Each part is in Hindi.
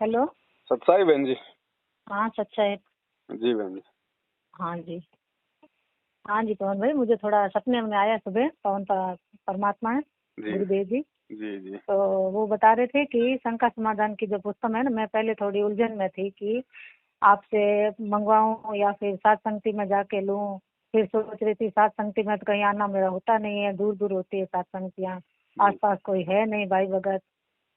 हेलो। सच्चाई बहन जी। हाँ सच्चा है। जी बहन जी। हाँ जी। हाँ जी पवन भाई, मुझे थोड़ा सपने में आया सुबह। पवन परमात्मा है, जी गुरुदेव जी। जी जी। तो वो बता रहे थे कि शंका समाधान की जो पुस्तक है ना, मैं पहले थोड़ी उलझन में थी कि आपसे मंगवाऊं या फिर सात संगति में जाके लूं। फिर सोच रही थी सात संगति में तो कहीं आना मेरा होता नहीं है, दूर दूर होती है सात संगतियाँ, जी आसपास कोई है नहीं भाई भगत।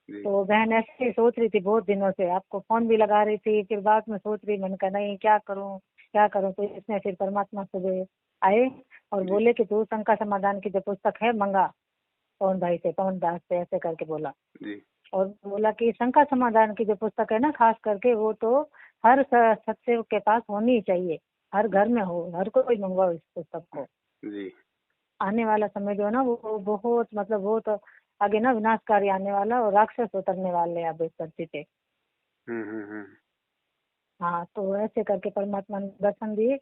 जी। तो बहन ऐसे ही सोच रही थी बहुत दिनों से, आपको फोन भी लगा रही थी, फिर बाद में सोच रही, मैंने कहा नहीं क्या करूं क्या करूं। तो इसमें फिर परमात्मा सुबह आए और जी बोले कि तू शंका समाधान की जो पुस्तक है मंगा पवन भाई से, पवन दास से, ऐसे करके बोला। जी। और बोला कि शंका समाधान की जो पुस्तक है ना, खास करके वो तो हर सत्य के पास होनी ही चाहिए, हर घर में हो, हर कोई मंगवाओ इस पुस्तक को। जी। आने वाला समय जो है ना वो बहुत मतलब बहुत आगे ना विनाशकारी आने वाला, और राक्षस उतरने वाले हैं अब इस धरती पे। हम्म। हाँ, तो ऐसे करके परमात्मा ने दर्शन दिए।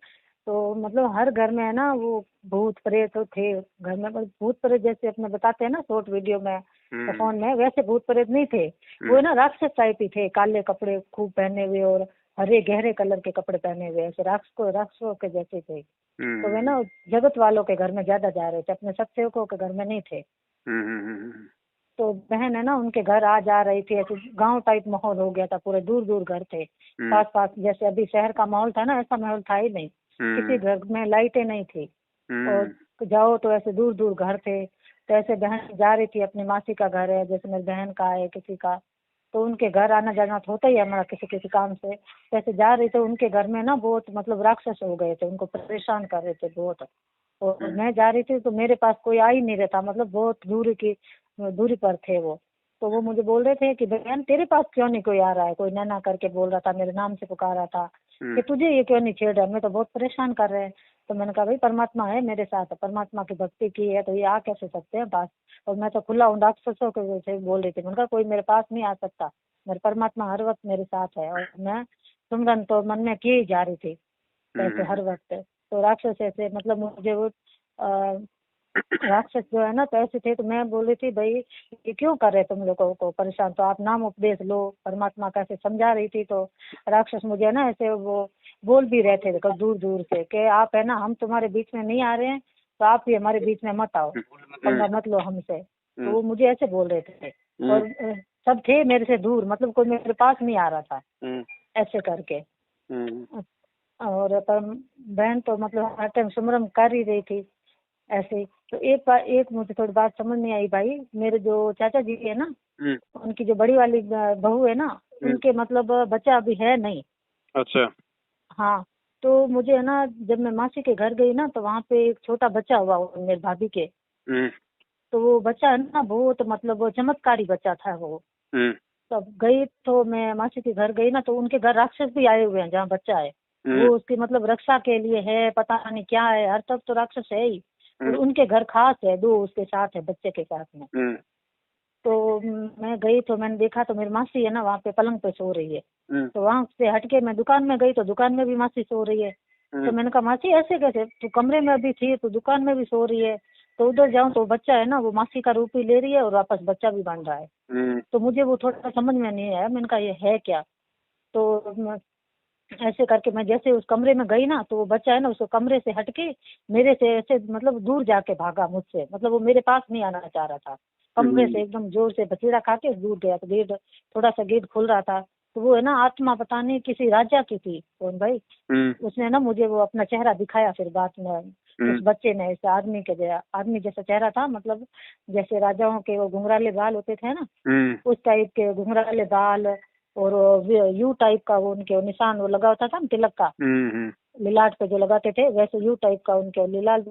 तो मतलब हर घर में है ना वो भूत प्रेत तो थे घर में, पर भूत प्रेत जैसे अपने बताते हैं ना शॉर्ट वीडियो में या फोन में, वैसे भूत प्रेत नहीं थे। वो है ना राक्षस टाइप ही थे, काले कपड़े खूब पहने हुए और हरे गहरे कलर के कपड़े पहने हुए, ऐसे राक्षसों के जैसे थे। तो वे ना जगत वालों के घर में ज्यादा जा रहे थे, अपने सत्सेवकों के घर में नहीं थे। तो बहन है ना उनके घर आ जा रही थी, ऐसे गांव टाइप माहौल हो गया था, पूरे दूर दूर घर थे पास पास, जैसे अभी शहर का माहौल था ना ऐसा माहौल था ही नहीं। किसी घर में लाइटें नहीं थी और जाओ तो ऐसे दूर दूर घर थे। तो ऐसे बहन जा रही थी, अपनी मासी का घर है, जैसे मेरी बहन का है किसी का, तो उनके घर आना जाना तो होता ही है हमारा किसी किसी काम से। तो ऐसे जा रही थी, उनके घर में ना बहुत मतलब राक्षस हो गए थे, उनको परेशान कर रहे थे बहुत। और मैं जा रही थी तो मेरे पास कोई आ ही नहीं रहता, मतलब बहुत दूरी पर थे वो। तो वो मुझे बोल रहे थे कि बहन तेरे पास क्यों नहीं कोई आ रहा है, कोई नैना करके बोल रहा था, मेरे नाम से पुकार रहा था कि तुझे ये क्यों नहीं छेड़ रहा, मैं तो बहुत परेशान कर रहे हैं। तो मैंने कहा भाई परमात्मा है मेरे साथ, परमात्मा की भक्ति की है तो ये आ कैसे सकते हैं पास। और मैं तो खुला हूँ, राक्षसों के जैसे बोल रही थी, मैंने कहा कोई मेरे पास नहीं आ सकता, मेरे परमात्मा हर वक्त मेरे साथ है। और मैं सुमरन तो मन में किए ही जा रही थी ऐसे हर वक्त। तो राक्षस ऐसे मतलब मुझे वो राक्षस जो है ना तो ऐसे थे। तो मैं बोल रही थी भाई ये क्यों कर रहे तुम लोगों को परेशान, तो आप नाम उपदेश लो, परमात्मा कैसे समझा रही थी। तो राक्षस मुझे ना ऐसे वो बोल भी रहे थे दूर दूर से कि आप है ना हम तुम्हारे बीच में नहीं आ रहे हैं, तो आप भी हमारे बीच में मत आओ, पंगा मत लो हमसे। तो वो मुझे ऐसे बोल रहे थे। और सब थे मेरे से दूर, मतलब कोई मेरे पास नहीं आ रहा था ऐसे करके। और पर बहन तो मतलब हर टाइम सुमरन कर ही रही थी ऐसे ही। तो एक मुझे थोड़ी बात समझ नहीं आई भाई, मेरे जो चाचा जी है ना उनकी जो बड़ी वाली बहू है ना, उनके मतलब बच्चा अभी है नहीं। अच्छा। हाँ, तो मुझे है ना जब मैं मासी के घर गई ना तो वहाँ पे एक छोटा बच्चा हुआ मेरी भाभी के। तो वो बच्चा है ना बहुत मतलब वो चमत्कारी बच्चा था वो। तब गई तो मैं मासी के घर गई ना तो उनके घर राक्षस भी आए हुए हैं जहाँ बच्चा है। वो उसकी मतलब रक्षा के लिए है, पता नहीं क्या है, हर तब तो राक्षस है ही। और उनके घर खास है, दो उसके साथ है बच्चे के साथ में। तो मैं गई तो मैंने देखा तो मेरी मासी है ना वहाँ पे पलंग पे सो रही है। तो वहाँ से हटके मैं दुकान में गई तो दुकान में भी मासी सो रही है। तो मैंने कहा मासी ऐसे कैसे, तू कमरे में अभी थी तो दुकान में भी सो रही है। तो उधर जाऊं तो बच्चा है ना वो मासी का रूप ही ले रही है और वापस बच्चा भी बन रहा है। तो मुझे वो थोड़ा समझ में नहीं आया, मैंने कहा ये है क्या। तो ऐसे करके मैं जैसे उस कमरे में गई ना तो वो बच्चा है ना उसको कमरे से हटके मेरे से ऐसे मतलब दूर जाके भागा मुझसे, मतलब वो मेरे पास नहीं आना चाह रहा था। कमरे से एकदम जोर से बचीड़ा खा के दूर गया। तो गेट थोड़ा सा गेट खुल रहा था तो वो है ना आत्मा पता नहीं किसी राजा की थी कौन भाई। उसने ना मुझे वो अपना चेहरा दिखाया फिर बाद में। उस बच्चे ने ऐसे आदमी जैसा चेहरा था, मतलब जैसे राजाओं के वो घुंघराले बाल होते थे ना उस टाइप के घुंघराले बाल। और यू टाइप का वो उनके निशान वो लगा होता था ना तिलक का, लिलाट पे जो लगाते थे वैसे यू टाइप का उनके लिलाल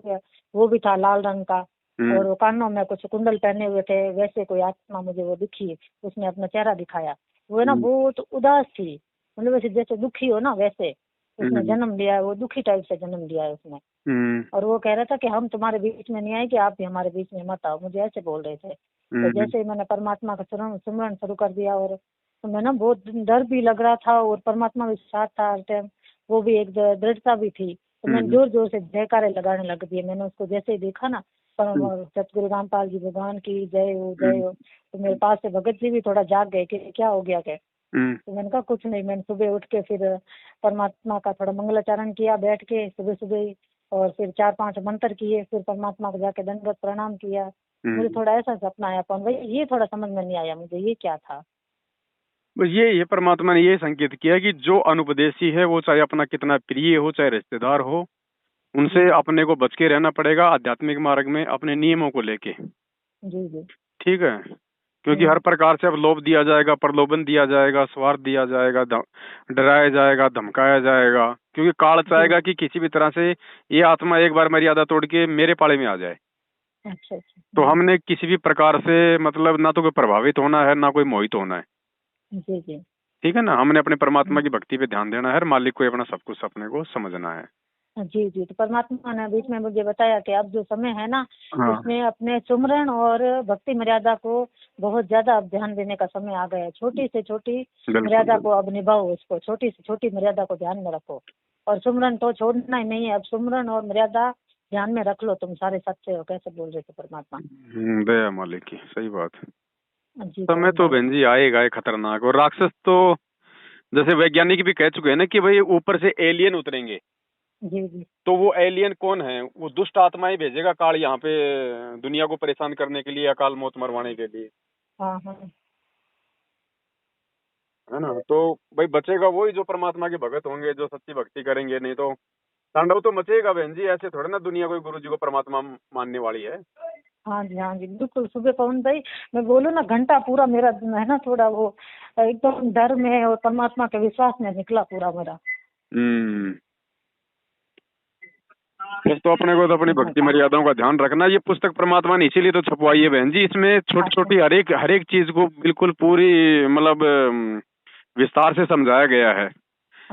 वो भी था लाल रंग का। और वो कानों में कुछ कुंडल पहने हुए थे, वैसे कोई आत्मा मुझे वो दिखी। उसने अपना चेहरा दिखाया, वो है ना बहुत उदास थी, मतलब वैसे जैसे दुखी हो ना वैसे उसने जन्म लिया है, वो दुखी टाइप से जन्म लिया है उसने। और वो कह रहा था कि हम तुम्हारे बीच में नहीं आएंगे, आप भी हमारे बीच में मत आओ, मुझे ऐसे बोल रहे थे। तो जैसे ही मैंने परमात्मा का सुमरन शुरू कर दिया और तो मैं ना बहुत डर भी लग रहा था और परमात्मा भी साथ था हर टाइम, वो भी एक दृढ़ता भी थी। तो मैंने जोर जोर से जयकारे लगाने लग दिए। मैंने उसको जैसे ही देखा ना सतगुरु रामपाल जी भगवान की जय हो जय हो, तो मेरे पास से भगत जी भी थोड़ा जाग गए कि क्या हो गया क्या। तो मैंने कहा कुछ नहीं। मैंने सुबह उठ के फिर परमात्मा का थोड़ा मंगलाचरण किया बैठ के सुबह सुबह ही, और फिर 4-5 मंत्र किए, फिर परमात्मा को जाके दंडवत प्रणाम किया। मुझे थोड़ा ऐसा सपना आया पवन भाई, ये थोड़ा समझ में नहीं आया मुझे, ये क्या था। बस ये परमात्मा ने ये संकेत किया कि जो अनुपदेशी है वो चाहे अपना कितना प्रिय हो चाहे रिश्तेदार हो, उनसे अपने को बच के रहना पड़ेगा आध्यात्मिक मार्ग में अपने नियमों को लेके। जी जी। ठीक है, क्योंकि हर प्रकार से अब लोभ दिया जाएगा, प्रलोभन दिया जाएगा, स्वार्थ दिया जाएगा, डराया जाएगा, धमकाया जाएगा, क्योंकि काल चाहेगा कि किसी भी तरह से ये आत्मा एक बार मर्यादा तोड़ के मेरे पाले में आ जाए। अच्छा अच्छा। तो हमने किसी भी प्रकार से मतलब ना तो कोई प्रभावित होना है ना कोई मोहित होना है। जी जी। ठीक है ना, हमने अपने परमात्मा की भक्ति पे ध्यान देना है, मालिक को अपना सब कुछ अपने को समझना है। जी जी। तो परमात्मा ने बीच में मुझे बताया कि अब जो समय है ना, हाँ। इसमें अपने सुमरन और भक्ति मर्यादा को बहुत ज्यादा अब ध्यान देने का समय आ गया है। छोटी से छोटी मर्यादा को अब निभाओ, उसको छोटी से छोटी मर्यादा को ध्यान में रखो, और सुमरन तो छोड़ना ही नहीं है। अब सुमरन और मर्यादा ध्यान में रख लो, तुम सारे सच्चे हो। कैसे बोल रहे थे परमात्मा। दया मालिक की, सही बात है। जी समय तो बहन जी आएगा ही खतरनाक, और राक्षस तो जैसे वैज्ञानिक भी कह चुके हैं ना कि भाई ऊपर से एलियन उतरेंगे। जी जी। तो वो एलियन कौन है? वो दुष्ट आत्माएं भेजेगा काल यहाँ पे दुनिया को परेशान करने के लिए, अकाल मौत मरवाने के लिए। हाँ हाँ। है ना, तो भाई बचेगा वही जो परमात्मा के भगत होंगे, जो सच्ची भक्ति करेंगे, नहीं तो तांडव तो मचेगा बहन जी। ऐसे थोड़े ना दुनिया कोई गुरु जी को परमात्मा मानने वाली है। हाँ जी बिल्कुल। सुबह पवन भाई मैं बोलूँ ना, घंटा पूरा मेरा है ना थोड़ा वो एकदम डर में और परमात्मा के विश्वास में निकला पूरा मेरा। बस तो अपने को तो अपनी भक्ति मर्यादाओं का ध्यान रखना। ये पुस्तक परमात्मा ने इसीलिए तो छपवाई है बहन जी, इसमें छोटी छोटी हर एक चीज को बिल्कुल पूरी मतलब विस्तार से समझाया गया है।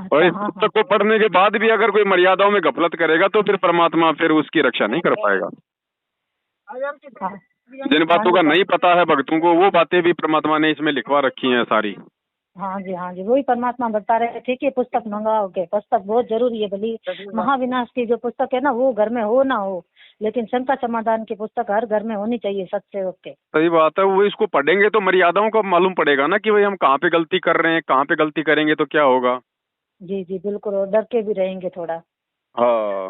और इस पुस्तक को पढ़ने के बाद भी अगर कोई मर्यादाओं में गफलत करेगा तो फिर परमात्मा फिर उसकी रक्षा नहीं कर पाएगा। जिन बातों का नहीं पता है भक्तों को, वो बातें भी परमात्मा ने इसमें लिखवा रखी हैं सारी। हाँ जी वही परमात्मा बता रहे थे कि पुस्तक मंगाओगे। पुस्तक बहुत जरूरी है, भली महाविनाश की जो पुस्तक है ना वो घर में हो ना हो, लेकिन शंका समाधान की पुस्तक हर घर में होनी चाहिए सच्चे के। सही बात है, वो इसको पढ़ेंगे तो मर्यादाओं का मालूम पड़ेगा ना कि भाई हम कहाँ पे गलती कर रहे हैं, कहाँ पे गलती करेंगे तो क्या होगा। जी जी बिल्कुल, और डर के भी रहेंगे थोड़ा। हाँ,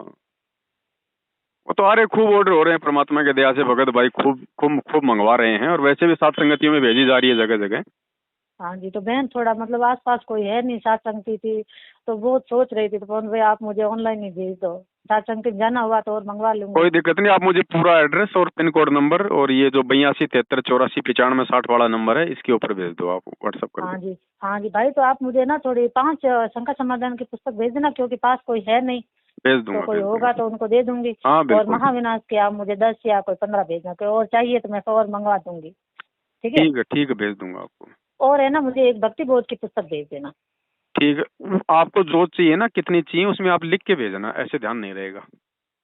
वो तो अरे खूब ऑर्डर हो रहे हैं परमात्मा के दया से, भगत भाई खूब खूब खूब मंगवा रहे हैं, और वैसे भी सात संगतियों में भेजी जा रही है जगह जगह। हाँ जी। तो बहन थोड़ा मतलब आसपास कोई है नहीं साथ संगति थी, तो बहुत सोच रही थी तो पवन भाई आप मुझे ऑनलाइन ही भेज दो, साथ संगति जाना हुआ तो और मंगवा लूंगी। कोई दिक्कत नहीं, आप मुझे पूरा एड्रेस और पिन कोड नंबर और ये जो 82 73 84 95 60 वाला नंबर है इसके ऊपर भेज दो, आप व्हाट्सएप कर दो। हाँ जी भाई। तो आप मुझे ना थोड़ी 5 शंका समाधान की पुस्तक भेज देना, क्योंकि पास कोई है नहीं। भेज दूंगा, तो कोई होगा तो उनको दे दूंगी। हाँ, और महाविनाश के आप मुझे 10 या कोई 15 भेजना, कोई और चाहिए तो मैं 100 और मंगवा दूंगी। ठीक है ठीक है भेज दूंगा आपको। और है ना मुझे एक भक्ति बोध की पुस्तक भेज देना। ठीक है, आपको जो चाहिए ना कितनी चाहिए उसमें आप लिख के भेजना, ऐसे ध्यान नहीं रहेगा।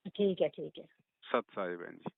ठीक है। सत साई बहन जी।